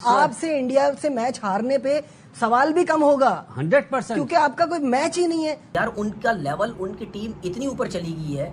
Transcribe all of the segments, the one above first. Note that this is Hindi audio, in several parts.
आपसे इंडिया से मैच हारने पे सवाल भी कम होगा 100%, क्योंकि आपका कोई मैच ही नहीं है यार। उनका लेवल, उनकी टीम इतनी ऊपर चली गई है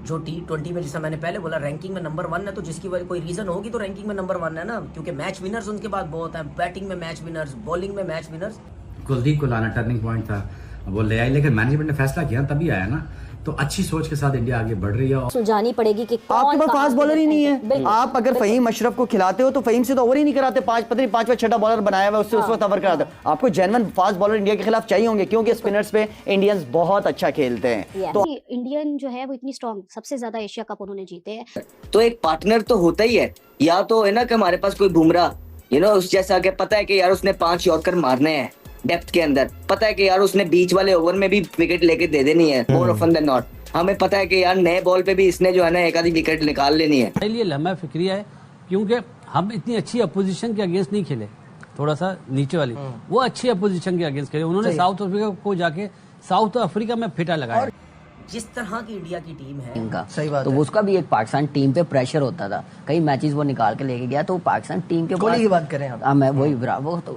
जो T20 में, जैसा मैंने पहले बोला, रैंकिंग में नंबर 1 है। तो जिसकी वजह कोई रीजन होगी तो रैंकिंग में नंबर 1 है ना, क्योंकि मैच विनर्स उनके पास बहुत है। बैटिंग में मैच विनर्स, बॉलिंग में मैच विनर्स। कुलदीप को लाना टर्निंग पॉइंट था, वो ले आई, लेकिन मैनेजमेंट ने फैसला किया तभी आया ना। तो अच्छी सोच के साथ इंडिया आगे बढ़ रही है। सुलझानी पड़ेगी कि आपके पास फास्ट बॉलर ही नहीं है। आप अगर फहीम अशरफ को खिलाते हो तो फहीम से तो ओवर ही नहीं कराते। पांचवा छठा बॉलर बनाया हुआ उससे उस वक्त ओवर कराते। आपको जेन्युइन फास्ट बॉलर इंडिया के खिलाफ चाहिए होंगे, क्योंकि स्पिनर्स पे इंडियंस बहुत अच्छा खेलते हैं। तो इंडियन जो है वो इतनी स्ट्रॉन्ग, सबसे ज्यादा एशिया कप उन्होंने जीते हैं। तो एक पार्टनर तो होता ही है, या तो है ना कि हमारे पास कोई बुमराह उस जैसा कि पता है कि यार उसने 5 यॉर्कर मारने हैं डेप्थ के अंदर, पता है कि यार उसने बीच वाले ओवर में भी विकेट लेके दे देनी है मोर ऑफन देन नॉट। हमें पता है कि यार नए बॉल पे भी इसने जो है ना एक आधी विकेट निकाल लेनी है। मेरे लिए लम्हा फिक्रिया है, क्योंकि हम इतनी अच्छी अपोजिशन के अगेंस्ट नहीं खेले। थोड़ा सा नीचे वाली वो अच्छी अपोजिशन के अगेंस्ट खेले। उन्होंने साउथ अफ्रीका को जाके साउथ अफ्रीका में फिटा लगाया। जिस तरह की इंडिया की टीम है, इनका सही बात तो है। उसका भी एक पाकिस्तान टीम पे प्रेशर होता था। कई मैचेस वो निकाल के लेके गया, तो पाकिस्तान टीम के कोहली की बात करें हम। मैं वही वो तो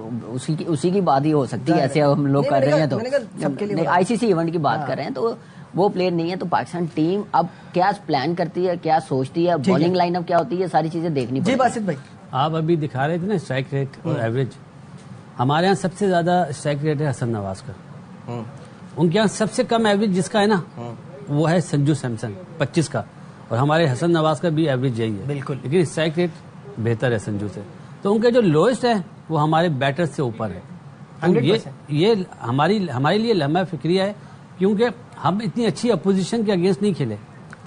उसी की बात ही हो सकती है। ऐसे हम लोग कर रहे हैं तो आईसीसी इवेंट की बात कर रहे हैं, तो वो प्लेयर नहीं है। तो पाकिस्तान टीम अब क्या प्लान करती है, क्या सोचती है, बॉलिंग लाइनअप क्या होती है, सारी चीजें देखनी पड़ेगी। जी बासित भाई, आप अभी दिखा रहे थे ना स्ट्राइक रेट और एवरेज। हमारे यहाँ सबसे ज्यादा स्ट्राइक रेट है हसन नवाज का। उनके यहाँ सबसे कम एवरेज जिसका है ना वो है संजू सैमसन 25 का, और हमारे हसन नवाज का भी एवरेज यही है बिल्कुल। लेकिन स्ट्राइक रेट बेहतर है संजू से। तो उनके जो लोएस्ट है वो हमारे बैटर से ऊपर है। तो ये हमारे लिए लम्हा फिक्रिया है, क्योंकि हम इतनी अच्छी अपोजिशन के अगेंस्ट नहीं खेले।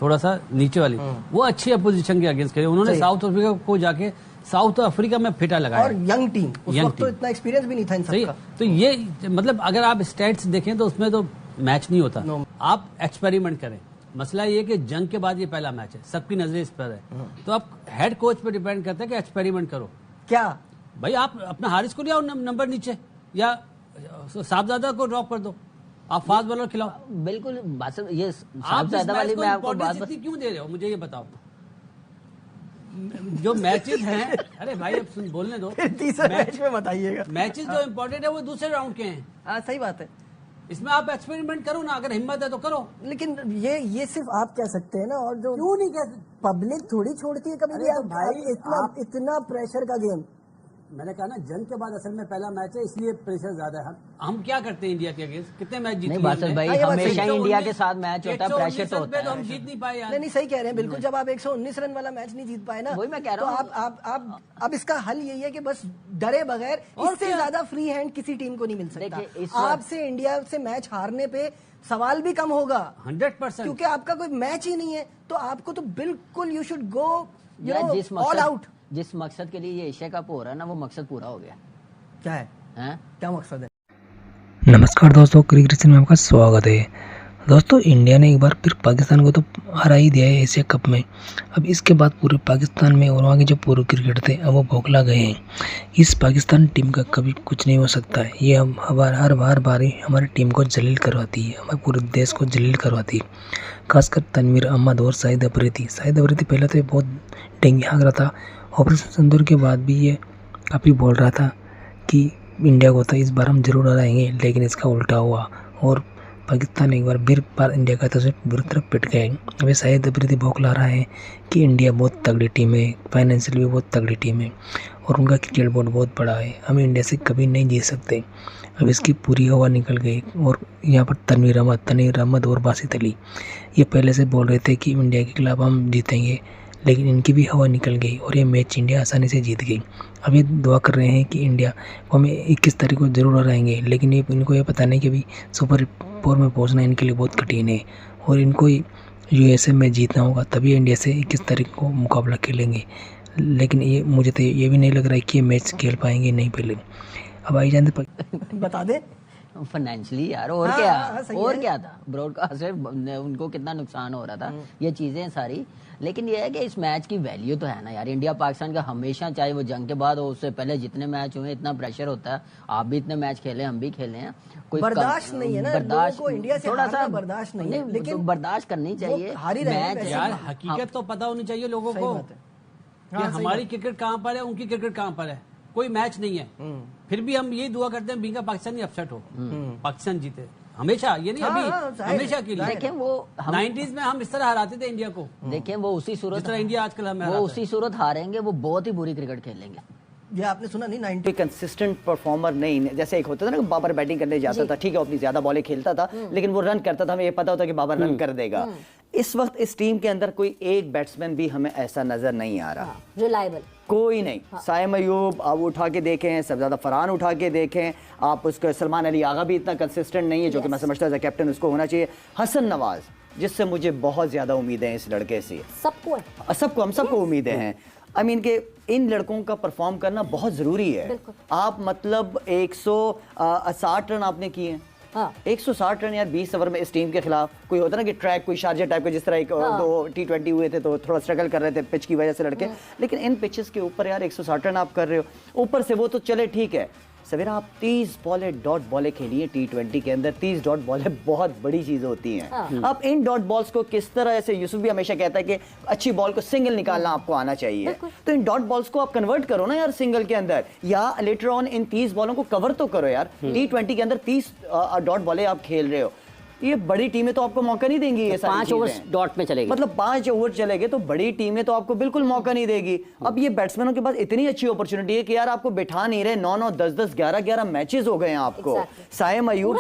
थोड़ा सा नीचे वाली वो अच्छी अपोजिशन के अगेंस्ट खेले। उन्होंने साउथ अफ्रीका को जाके साउथ अफ्रीका में फिटा लगाया। और यंग टीम, उस वक्त तो इतना एक्सपीरियंस भी नहीं था इन सबका। तो ये मतलब अगर आप स्टैट्स देखें तो उसमें तो मैच नहीं होता। आप एक्सपेरिमेंट करें। मसला ये कि जंग के बाद ये पहला मैच है, सबकी नजरें इस पर है। तो आप हेड कोच पे डिपेंड करते हैं कि एक्सपेरिमेंट करो। क्या भाई आप अपना हारिस को ले आओ नंबर नीचे, या साहबजादा को ड्रॉप कर दो, आप फास्ट बॉलर खिलाओ। बिल्कुल ये आप ज्यादा वाली मैं आपको बात क्यों दे रहे हो, मुझे ये बताओ। जो मैचेस हैं, अरे भाई अब सुन बोलने दो। तीसरे मैच में बताइएगा। मैचेस जो इम्पोर्टेंट है वो दूसरे राउंड के हैं। हाँ सही बात है। इसमें आप एक्सपेरिमेंट करो ना, अगर हिम्मत है तो करो। लेकिन ये सिर्फ आप कह सकते हैं ना, और जो क्यों नहीं कहते? पब्लिक थोड़ी छोड़ती है कभी भी। तो भाई इतना प्रेशर का गेम। मैंने कहा ना जंग के बाद असल में पहला मैच है, इसलिए प्रेशर ज्यादा है। हम क्या करते हैं इंडिया के अगेंस्ट, कितने मैच जीते? नहीं बासित भाई, हमेशा ही इंडिया के साथ मैच होता है, प्रेशर तो होता है। हम जीत नहीं पाए यार। नहीं सही कह रहे हैं बिल्कुल। जब आप 119 रन वाला मैच नहीं जीत पाए ना, वही मैं कह रहा हूं। तो आप अब इसका हल यही है कि बस डरे बगैर, इससे ज्यादा फ्री हैंड किसी टीम को नहीं मिल सकता। आपसे इंडिया से मैच हारने पे सवाल भी कम होगा 100%, क्योंकि आपका कोई मैच ही नहीं है। तो आपको तो बिल्कुल you should go all out. जिस मकसद के लिए ये एशिया कप हो रहा है ना, वो मकसद पूरा हो गया। क्या है क्या मकसद है? नमस्कार दोस्तों, क्रिकेट में आपका स्वागत है। दोस्तों, इंडिया ने एक बार फिर पाकिस्तान को तो हरा ही दिया है एशिया कप में। अब इसके बाद पूरे पाकिस्तान में और वहाँ के जो पूर्व क्रिकेट थे अब वो बौखला गए हैं। इस पाकिस्तान टीम का कभी कुछ नहीं हो सकता है। ये हम हर बार ही हमारी टीम को जलील करवाती है, हमारे पूरे देश को जलील करवाती है। खासकर तनवीर अहमद और शाहिद अफरीदी पहले तो ये बहुत डेंगी हाँक रहा था। ऑपरेशन सिंदूर के बाद भी ये काफ़ी बोल रहा था कि इंडिया को था इस बार हम जरूर हराएंगे, लेकिन इसका उल्टा हुआ और पाकिस्तान एक बार इंडिया का तो बुरी तरह पिट गए। अभी शाहिद अफरीदी बौखला रहा है कि इंडिया बहुत तगड़ी टीम है, फाइनेंशियल भी बहुत तगड़ी टीम है और उनका क्रिकेट बोर्ड बहुत बड़ा है, हम इंडिया से कभी नहीं जीत सकते। अब इसकी पूरी हवा निकल गई। और यहाँ पर तनवीर अहमद और बासित अली ये पहले से बोल रहे थे कि इंडिया के खिलाफ हम जीतेंगे, लेकिन इनकी भी हवा निकल गई और ये मैच इंडिया आसानी से जीत गई। अब ये दुआ कर रहे हैं कि इंडिया को हमें 21 तारीख को जरूर हराएंगे, लेकिन इनको ये पता नहीं कि अभी सुपर 4 में पहुंचना इनके लिए बहुत कठिन है और इनको यूएसए में जीतना होगा, तभी इंडिया से 21 तारीख को मुकाबला खेलेंगे। लेकिन ये मुझे तो ये भी नहीं लग रहा है कि ये मैच खेल पाएंगे नहीं पहले। अब आई जानते बता दे फाइनेंशियली यार, और क्या था ब्रॉडकास्ट से उनको कितना नुकसान हो रहा था, ये चीजें सारी। लेकिन ये है कि इस मैच की वैल्यू तो है ना यार। इंडिया पाकिस्तान का हमेशा, चाहे वो जंग के बाद हो उससे पहले जितने मैच हुए, इतना प्रेशर होता है। आप भी इतने मैच खेले, हम भी खेले हैं, कोई बर्दाश्त नहीं है ना लोगों को इंडिया से, थोड़ा सा बर्दाश्त नहीं है, लेकिन तो बर्दाश्त करनी चाहिए। मैच यार हकीकत तो पता होनी चाहिए लोगों को कि हमारी क्रिकेट कहाँ पर है, उनकी क्रिकेट कहाँ पर है। कोई मैच नहीं है, फिर भी हम ये दुआ करते हैं बीइंग पाकिस्तानी अपसेट हो, पाकिस्तान जीते हमेशा, ये नहीं अभी, हमेशा के लिए। देखिए वो 90s में हम इस तरह हराते थे इंडिया को, देखिए वो उसी सूरत, जिस तरह इंडिया आजकल हमें वो उसी सूरत हारेंगे, वो बहुत ही बुरी क्रिकेट खेलेंगे। ये आपने सुना नहीं, 90 कंसिस्टेंट परफॉर्मर नहीं, जैसे एक होता था ना बाबर बैटिंग करने जाता था, ठीक है अपनी ज्यादा बॉलें खेलता था, लेकिन वो रन करता था, हमें ये पता होता कि बाबर रन कर देगा। इस वक्त इस टीम के अंदर कोई एक बैट्समैन भी हमें ऐसा नजर नहीं आ रहा, रिलायबल कोई नहीं। साइम अयूब आप उठा के देखें, सबज़्यादा फरहान उठा के देखें, आप उसको सलमान अली आगा भी इतना कंसिस्टेंट नहीं है, जो कि मैं समझता हूँ कैप्टन उसको होना चाहिए। हसन नवाज, जिससे मुझे बहुत ज्यादा उम्मीदें हैं इस लड़के से, सबको हम सबको उम्मीदें हैं। आई मीन के इन लड़कों का परफॉर्म करना बहुत ज़रूरी है। आप मतलब 160 रन आपने किए हैं, 160 रन यार 20 ओवर में इस टीम के खिलाफ। कोई होता ना कि ट्रैक कोई शारजा टाइप का, जिस तरह एक 2 T20 हुए थे तो थोड़ा स्ट्रगल कर रहे थे पिच की वजह से लड़के, लेकिन इन पिचेस के ऊपर यार 160 रन आप कर रहे हो। ऊपर से वो तो चले ठीक है, सवेरा आप 30 बॉलें डॉट बॉलें खेली है T20 के अंदर, 30 डॉट बॉलें बहुत बड़ी चीज होती हैं। आप इन डॉट बॉल्स को किस तरह, ऐसे यूसुफ भी हमेशा कहता है कि अच्छी बॉल को सिंगल निकालना आपको आना चाहिए, तो इन डॉट बॉल्स को आप कन्वर्ट करो ना यार सिंगल के अंदर, या लेटर ऑन इन 30 बॉलों को कवर तो करो यार। T20 के अंदर 30 डॉट बॉलें आप खेल रहे हो, ये बड़ी टीमें तो आपको मौका नहीं देंगी, ये 5 ओवर डॉट में चलेगी, मतलब 5 ओवर चलेंगे तो बड़ी टीमें तो आपको बिल्कुल मौका नहीं देगी। अब ये बैट्समैनों के पास इतनी अच्छी अपॉर्चुनिटी है कि यार आपको बिठा नहीं रहे, 9-9 10-10 11-11 मैचेस हो गए हैं आपको। साइम अयूब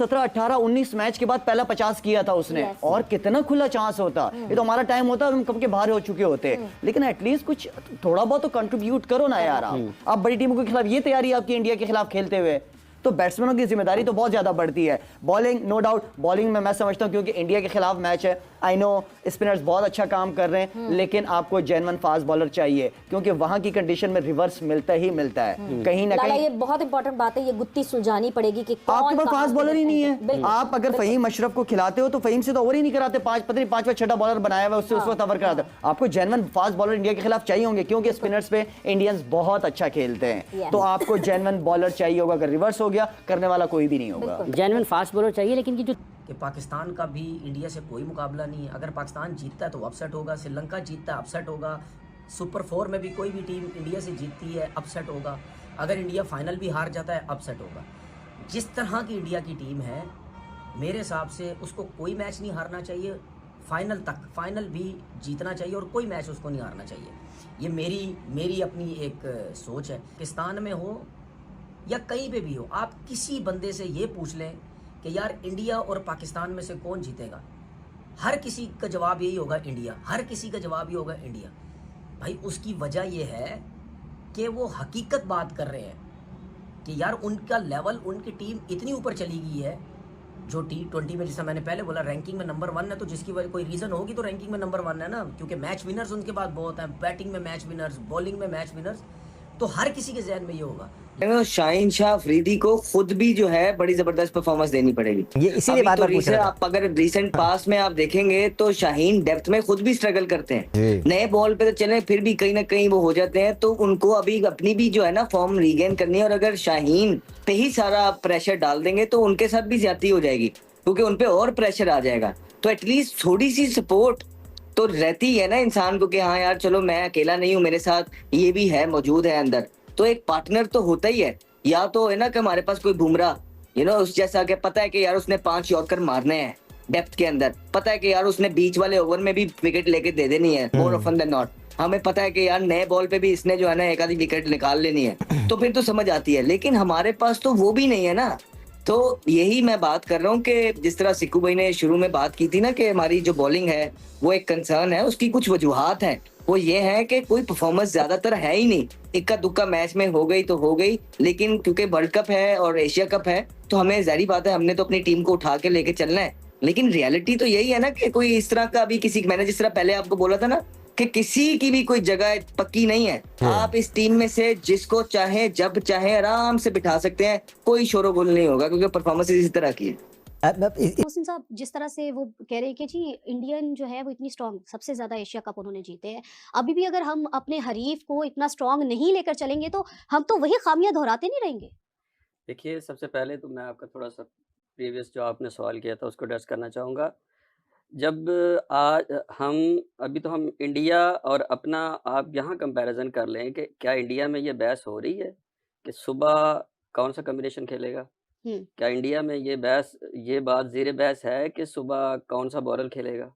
17 19 मैच के बाद पहला 50 किया था उसने, और कितना खुला चांस होता, ये तो हमारा टाइम होता हम कब के बाहर हो चुके होते, लेकिन एटलीस्ट कुछ थोड़ा बहुत तो कंट्रीब्यूट करो ना यार। आप बड़ी टीमों के खिलाफ ये तैयारी आपकी इंडिया के खिलाफ खेलते हुए, तो बैट्समैनों की जिम्मेदारी तो बहुत ज्यादा बढ़ती है। बॉलिंग नो डाउट, बॉलिंग में मैं समझता हूं क्योंकि इंडिया के खिलाफ मैच है, आई नो स्पिनर्स बहुत अच्छा काम कर रहे हैं, लेकिन आपको जेन्युइन फास्ट बॉलर चाहिए, क्योंकि वहां की कंडीशन में रिवर्स मिलता ही मिलता है कहीं ना कहीं। ये बहुत इंपॉर्टेंट बात है, ये गुत्ती सुलझानी पड़ेगी कि आपके पास फास्ट बॉलर ही नहीं है। आप अगर फहीम अशरफ को खिलाते हो तो फहीम से तो ओवर ही नहीं कराते, 5वां 6वां बॉलर बनाया हुआ उससे उस वक्त ओवर कराते। आपको जेन्युइन फास्ट बॉलर इंडिया के खिलाफ चाहिए होंगे, क्योंकि स्पिनर्स पे इंडियंस बहुत अच्छा खेलते हैं, तो आपको जेन्युइन बॉलर चाहिए होगा। अगर रिवर्स हो गया करने वाला कोई भी नहीं होगा, जेन्युइन फास्ट बॉलर चाहिए। लेकिन जो कि पाकिस्तान का भी इंडिया से कोई मुकाबला नहीं है, अगर पाकिस्तान जीतता है तो अपसेट होगा, श्रीलंका जीतता है अपसेट होगा, सुपर 4 में भी कोई भी टीम इंडिया से जीतती है अपसेट होगा, अगर इंडिया फाइनल भी हार जाता है अपसेट होगा। जिस तरह की इंडिया की टीम है मेरे हिसाब से उसको कोई मैच नहीं हारना चाहिए, फाइनल तक, फाइनल भी जीतना चाहिए और कोई मैच उसको नहीं हारना चाहिए। ये मेरी अपनी एक सोच है। पाकिस्तान में हो या कहीं पे भी हो, आप किसी बंदे से ये पूछ लें कि यार इंडिया और पाकिस्तान में से कौन जीतेगा, हर किसी का जवाब यही होगा इंडिया, हर किसी का जवाब ये होगा इंडिया। भाई उसकी वजह ये है कि वो हकीकत बात कर रहे हैं कि यार उनका लेवल, उनकी टीम इतनी ऊपर चली गई है, जो T20 में, जैसा मैंने पहले बोला, रैंकिंग में नंबर 1 है, तो जिसकी वजह कोई रीज़न होगी तो रैंकिंग में नंबर 1 है ना, क्योंकि मैच विनर्स उनके बाद बहुत हैं, बैटिंग में मैच विनर्स, बॉलिंग में मैच विनर्स, तो हर किसी के जहन में ये होगा। शाहीन शाह अफरीदी को खुद भी जो है बड़ी जबरदस्त परफॉर्मेंस देनी पड़ेगी, ये इसीलिए बात तो पूछ रहा था। आप अगर रिसेंट पास में आप देखेंगे तो शाहीन डेप्थ में खुद भी स्ट्रगल करते हैं, नए बॉल पे तो चले फिर भी कहीं ना कहीं वो हो जाते हैं, तो उनको अभी अपनी भी जो है ना फॉर्म रीगेन करनी है, और अगर शाहीन पे ही सारा प्रेशर डाल देंगे तो उनके साथ भी ज्यादती हो जाएगी, क्योंकि उनपे और प्रेशर आ जाएगा। तो एटलीस्ट थोड़ी सी सपोर्ट तो रहती है ना इंसान को कि हाँ यार चलो मैं अकेला नहीं हूँ, मेरे साथ ये भी है, मौजूद है अंदर, तो एक पार्टनर तो होता ही है। या तो है ना कि हमारे पास कोई बुमराह उस जैसा कि पता है कि यार उसने 5 यॉर्कर मारने हैं डेप्थ के अंदर, पता है कि यार उसने बीच वाले ओवर में भी विकेट लेके दे देनी है, मोर ऑफन देन नॉट। हमें पता है कि यार नए बॉल पे भी इसने जो है ना एक आधी विकेट निकाल लेनी है, तो फिर तो समझ आती है। लेकिन हमारे पास तो वो भी नहीं है ना, तो यही मैं बात कर रहा हूँ कि जिस तरह सिक्कू भाई ने शुरू में बात की थी ना कि हमारी जो बॉलिंग है वो एक कंसर्न है, उसकी कुछ वजूहात हैं। वो ये है कि कोई परफॉर्मेंस ज्यादातर है ही नहीं, इक्का दुक्का मैच में हो गई तो हो गई, लेकिन क्योंकि वर्ल्ड कप है और एशिया कप है तो हमें जाहिर बात है हमने तो अपनी टीम को उठा के लेके चलना है। लेकिन रियलिटी तो यही है ना कि कोई इस तरह का अभी किसी, मैंने जिस तरह पहले आपको बोला था ना कि किसी की भी कोई जगह पक्की नहीं है, आप इस टीम में से जिसको चाहे जब चाहे आराम से बिठा सकते हैं, कोई शोरगुल नहीं होगा, क्योंकि परफॉर्मेंस इसी तरह की है। मोहसिन साहब, जिस तरह से वो कह रहे हैं कि जी इंडियन जो है वो इतनी स्ट्रांग, सबसे ज्यादा एशिया कप उन्होंने जीते हैं, अभी भी अगर हम अपने हरीफ को इतना स्ट्रांग नहीं लेकर चलेंगे तो हम तो वही खामियां दोहराते नहीं रहेंगे। देखिए, सबसे पहले तो मैं आपका थोड़ा सा प्रीवियस जो आपने सवाल किया था उसको एड्रेस करना चाहूँगा। जब आज हम अभी तो हम इंडिया और अपना आप यहाँ कंपैरिजन कर लें कि क्या इंडिया में ये बहस हो रही है कि सुबह कौन सा कॉम्बिनेशन खेलेगा? क्या इंडिया में ये बात ज़ेर बहस है कि सुबह कौन सा बॉलर खेलेगा?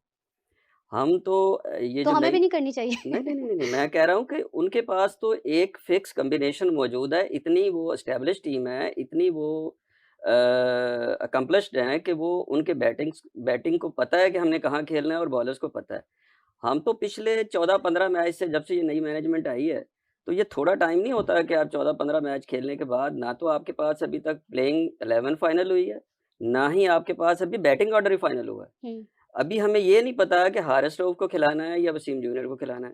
हम तो ये तो जो हमें भी नई नहीं करनी चाहिए। नहीं, मैं कह रहा हूँ कि उनके पास तो एक फिक्स कॉम्बिनेशन मौजूद है, इतनी वो एस्टेब्लिश टीम है, इतनी वो अकम्प्लिश्ड हैं कि वो उनके बैटिंग को पता है कि हमने कहाँ खेलना है और बॉलर्स को पता है। हम तो पिछले 14-15 मैच से जब से ये नई मैनेजमेंट आई है, तो ये थोड़ा टाइम नहीं होता है कि आप 14-15 मैच खेलने के बाद ना तो आपके पास अभी तक प्लेइंग 11 फाइनल हुई है, ना ही आपके पास अभी बैटिंग ऑर्डर ही फाइनल हुआ है। अभी हमें ये नहीं पता है कि हारिस रऊफ को खिलाना है या वसीम जूनियर को खिलाना है।